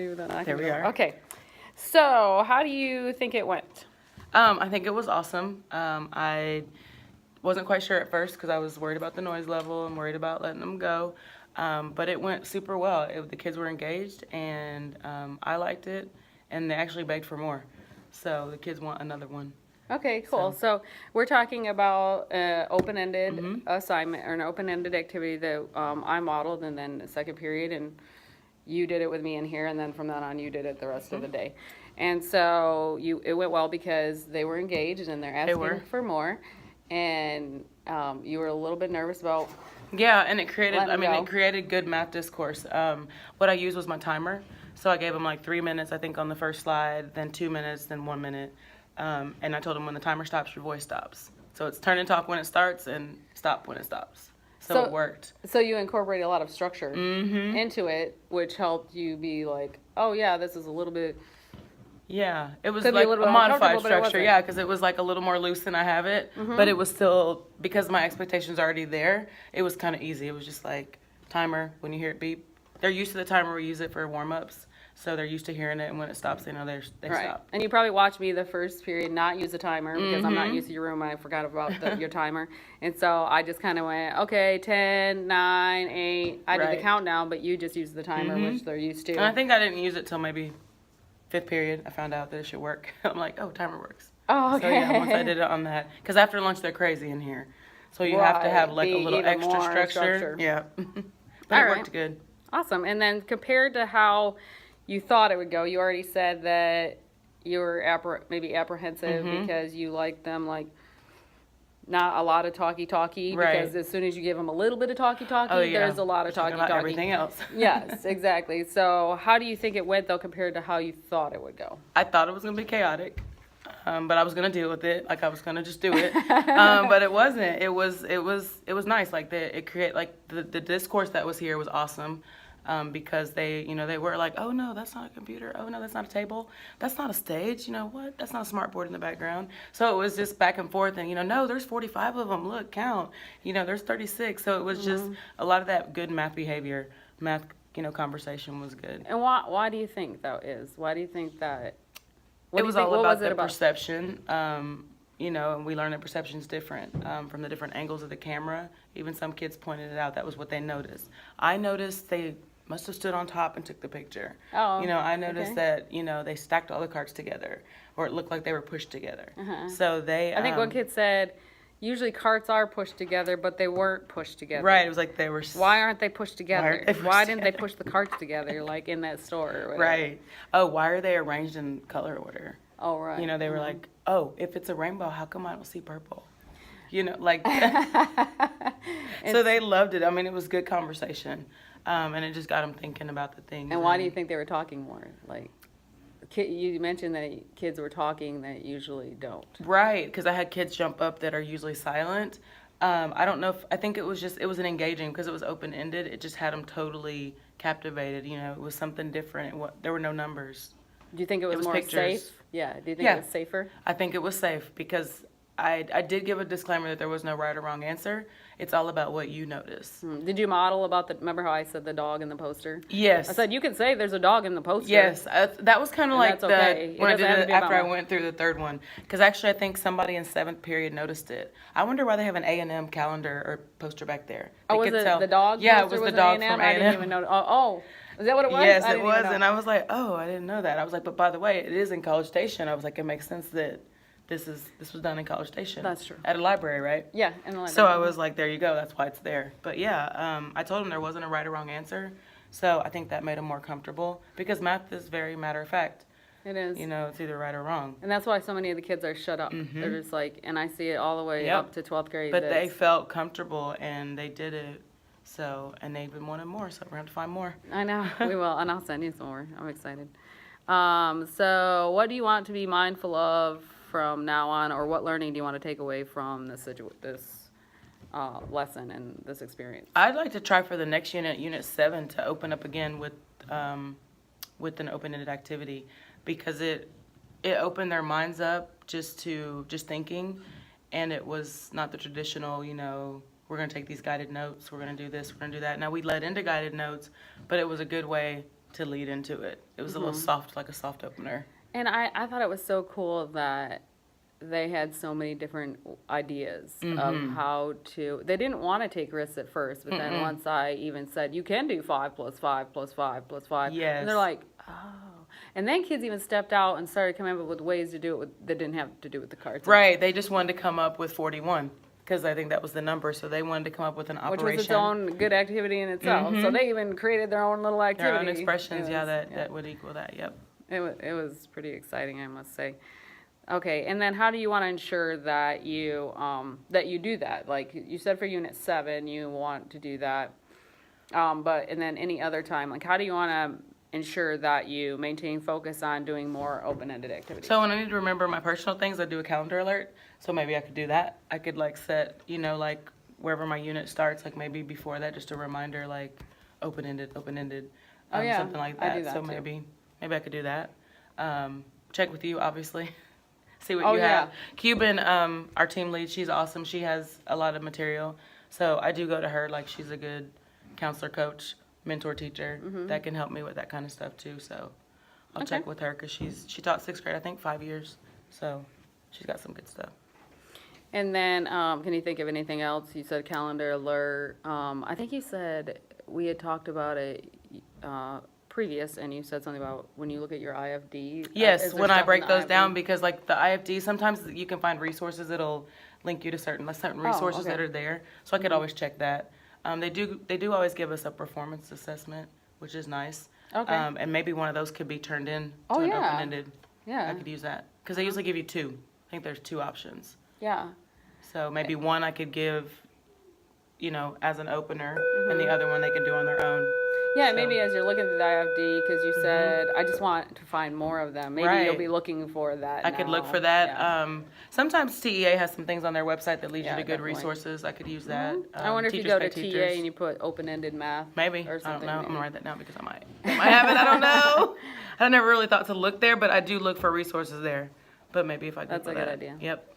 too, then I There can we go. are. Okay. So, how do you think it went? I think it was awesome. I wasn't quite sure at first because I was worried about the noise level and worried about letting them go. But it went super well. The kids were engaged, and I liked it, and they actually begged for more. So the kids want another one. Okay, cool. So, we're talking about open-ended Mm-hmm. assignment or an open-ended activity that I modeled, and then the second period, and you did it with me in here, and then from then on, you did it the rest of the day. And so it went well because they were engaged and they're asking were. for more, and you were a little bit nervous about. Yeah, and it created, Let 'em go. it created good math discourse. What I used was my timer. So I gave them like 3 minutes, I think, on the first slide, then 2 minutes, then 1 minute. And I told them when the timer stops, your voice stops. So it's turn and talk when it starts and stop when it stops. So it worked. So you incorporated a lot of structure Mm-hmm. into it, which helped you be like, oh yeah, this is a little bit. Yeah, it was Could be like a a little bit modified uncomfortable, but it structure. wasn't. Yeah, because it was like a little more loose than I have it. But it was still, because my expectations are already there, it was kind of easy. It was just like timer, when you hear it beep. They're used to the timer. We use it for warm-ups. So they're used to hearing it, and when it stops, they know they Right. stop. And you probably watched me the first period not use a timer because I'm not used to your room. I forgot about your timer. And so I just kind of went, okay, 10, 9, 8. I did Right. the countdown, but you just used the timer, which they're used to. And I think I didn't use it till maybe 5th period. I found out that it should work. I'm like, oh, timer works. Oh, okay. So yeah, once I did it on that, because after lunch they're crazy in here, so you have to Right, have like a be little even extra more structure. structure. Yeah, but All it right. worked good. Awesome. And then compared to how you thought it would go, you already said that you were maybe apprehensive because you like them like not a lot of talky Right. because as soon as you give them a little bit of talky Oh yeah, there's a lot of Talking talky about everything else. Yes, exactly. So how do you think it went though compared to how you thought it would go? I thought it was gonna be chaotic, but I was gonna deal with it. Like I was gonna just do it, but it wasn't. It was nice. Like it create like the discourse that was here was awesome. Because they were like, oh no, that's not a computer. Oh no, that's not a table. That's not a stage. You know what? That's not a smart board in the background. So it was just back and forth, and no, there's 45 of them. Look, count. There's 36. So it was just a lot of that good math behavior, math, conversation was good. And why do you think that is? Why do you think that? It was all about the perception. And we learned that perception's different from the different angles of the camera. Even some kids pointed it out. That was what they noticed. I noticed they must have stood on top and took the picture. Oh, I noticed okay. that, they stacked all the cards together, or it looked like they were pushed together. So they. I think one kid said, usually carts are pushed together, but they weren't pushed together. Right. It was like they were. Why aren't they pushed together? aren't they pushed Why didn't they together? push the carts together like in that store or whatever? Right. Oh, why are they arranged in color order? Oh, right. They were like, oh, if it's a rainbow, how come I don't see purple? Like. So they loved it. I mean, it was good conversation, and it just got them thinking about the things. And why do you think they were talking more? Like, you mentioned that kids were talking that usually don't. Right, because I had kids jump up that are usually silent. I don't know I think it was an engaging because it was open-ended. It just had them totally captivated. It was something different. There were no numbers. Do you think it was more pictures. safe? Yeah. Do you think Yeah. it was safer? I think it was safe because I did give a disclaimer that there was no right or wrong answer. It's all about what you notice. Did you model about remember how I said the dog in the poster? Yes. I said, you can say there's a dog in the poster. Yes, that was kind of like that's okay. when I It did doesn't have to it be after I about- went through the third one. Because actually, I think somebody in 7th period noticed it. I wonder why they have an A&M calendar or poster back there. Oh, They was could it tell- the dog? Yeah, it poster was the an dog A&M? from I didn't A&M. even know. Oh, is that what it was? Yes, I it didn't was, even know. and I was like, oh, I didn't know that. I was like, but by the way, it is in College Station. I was like, it makes sense that this was done in College Station. That's true. At a library, right? Yeah, and the So I was like, there you go. That's why it's there. But yeah, I told them there wasn't a right or wrong answer. So I think that made them more comfortable because math is very matter of fact. It is. It's either right or wrong. And that's why so many of the kids are shut up. They're just like, and I see it all the way Yep. up to 12th grade. But they that's- felt comfortable and they did it. So, and they even wanted more. So we're going to have to find more. I know, we will, and I'll send you some more. I'm excited. So what do you want to be mindful of from now on, or what learning do you want to take away from this lesson and this experience? I'd like to try for the next Unit 7, to open up again with an open-ended activity because it opened their minds up just thinking, and it was not the traditional, we're going to take these guided notes, we're going to do this, we're going to do that. Now we led into guided notes, but it was a good way to lead into it. It was a little soft, like a soft opener. And I thought it was so cool that they had so many different ideas of how to. They didn't want to take risks at first, but then once I even said, you can do 5 plus 5 plus 5 plus 5. Yes. And they're like, oh. And then kids even stepped out and started coming up with ways to do it that didn't have to do with the cards. Right. They just wanted to come up with 41 because I think that was the number. So they wanted to come up with an operation. Which was its own good activity in itself. So they even created their own little activity. Their own expressions, that would equal that, yep. It was pretty exciting, I must say. Okay, and then how do you want to ensure that you do that? Like you said, for Unit 7, you want to do that. But and then any other time, like how do you want to ensure that you maintain focus on doing more open-ended activities? So when I need to remember my personal things, I do a calendar alert. So maybe I could do that. I could like set, like wherever my unit starts, like maybe before that, just a reminder, like open-ended, Oh, yeah, something like I that. do that So too. maybe I could do that. Check with you, obviously. See what Oh, you yeah. have. Cuban, our team lead, she's awesome. She has a lot of material. So I do go to her, like she's a good counselor, coach, mentor, teacher that can help me with that kind of stuff too. So I'll check with her because she taught 6th grade, I think 5 years. So she's got some good stuff. And then, can you think of anything else? You said calendar alert. I think you said we had talked about it previous, and you said something about when you look at your IFD. Yes, is there when I stuff in break the those IFD? down, because like the IFD, sometimes you can find resources that'll link you to certain resources that okay. are there. So I could always check that. They do always give us a performance assessment, which is nice. Okay. And maybe one of those could be turned in Oh, to an yeah. open-ended. Yeah. I could use that because they usually give you 2. I think there's 2 options. Yeah. So maybe one I could give, as an opener, and the other one they can do on their own. Yeah, So- maybe as you're looking at the IFD, because you said, I just want to find more of them. Maybe you'll Right. be looking for that I could look now. for that. Yeah. Sometimes TEA has some things on their website that leads Yeah, you to good definitely. resources. I could use that. I wonder if you Teachers go Pay to TA Teachers. and you put open-ended math. Maybe. Or I don't something. know. I'm maybe. gonna write that down because I might have it. I don't know. I never really thought to look there, but I do look for resources there. But maybe if I That's Google a good that. idea. Yep.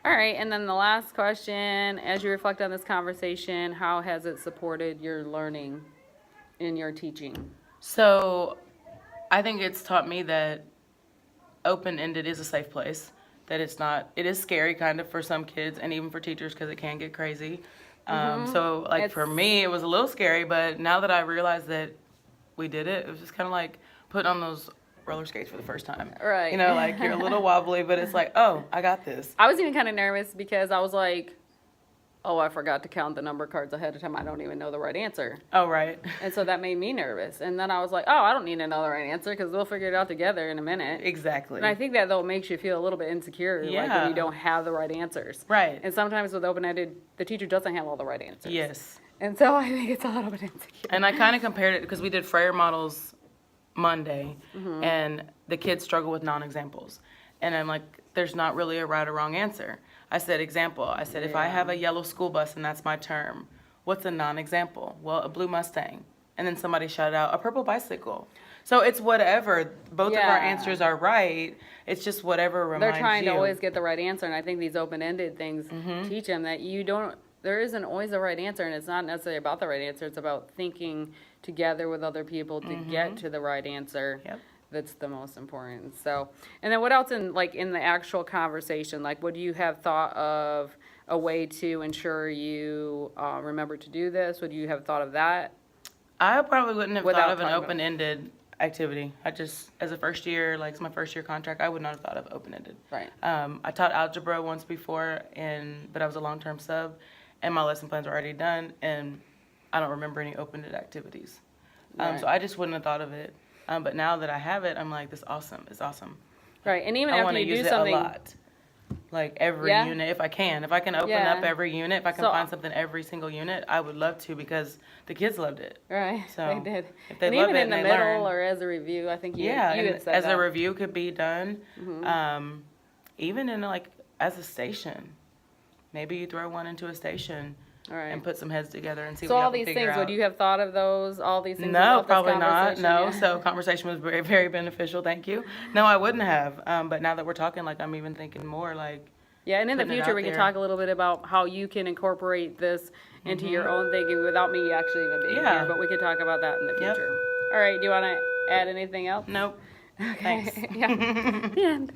All right, and then the last question, as you reflect on this conversation, how has it supported your learning in your teaching? So, I think it's taught me that open-ended is a safe place. That it's not. It is scary, kind of, for some kids and even for teachers because it can get crazy. So, like for It's- me, it was a little scary. But now that I realized that we did it, it was just kind of like putting on those roller skates for the first time. Right. Like you're a little wobbly, but it's like, oh, I got this. I was even kind of nervous because I was like, oh, I forgot to count the number cards ahead of time. I don't even know the right answer. Oh, right. And so that made me nervous. And then I was like, oh, I don't need to know the right answer because we'll figure it out together in a minute. Exactly. And I think that, though, makes you feel a little bit insecure, like Yeah. when you don't have the right answers. Right. And sometimes with open-ended, the teacher doesn't have all the right answers. Yes. And so I think it's a little bit insecure. And I kind of compared it because we did Frayer models Monday, Mm-hmm. and the kids struggle with non-examples. And I'm like, there's not really a right or wrong answer. I said, example. I said, if I have a yellow school bus and that's my term, what's a non-example? Well, a blue Mustang. And then somebody shouted out, a purple bicycle. So it's whatever. Both of our Yeah. answers are right. It's just whatever reminds They're trying you. to always get the right answer, and I think these open-ended things Mm-hmm. teach them that there isn't always a right answer, and it's not necessarily about the right answer. It's about thinking together with other people to get to the right answer. Mm-hmm. Yep. That's the most important. So, and then what else in the actual conversation? Like, would you have thought of a way to ensure you remember to do this? Would you have thought of that? I probably wouldn't have Without thought of an talking about- open-ended activity. I just, as a first year, like it's my first year contract, I would not have thought of open-ended. Right. I taught algebra once before, but I was a long-term sub, and my lesson plans were already done, and I don't remember any open-ended activities. Right. So I just wouldn't have thought of it. But now that I have it, I'm like, this is awesome. It's awesome. Right. And even I after want to you use do it something, a lot. Like every Yeah. unit, if I can. If I can open Yeah. up every unit, if I can So- find something every single unit, I would love to because the kids loved it. right? So, they did. if they and love even it in the and they middle learn. or as a review, I think you Yeah, you and had said as that. a review could be done, Mm-hmm. even in like as a station. Maybe you throw one into a station All right. and put some heads together and see So what all y'all can these figure things, out. would you have thought of those? All these things? No, about this probably not. conversation? No, Yeah. so conversation was very, very beneficial. Thank you. No, I wouldn't have. But now that we're talking, like I'm even thinking more like. Yeah, and in the putting it future, out we can there. talk a little bit about how you can incorporate this into your own thinking without me actually even being Yeah. here. But we can talk about that in the Yep. future. All right, do you want to add anything else? Nope. Okay. Thanks. Yeah. The end.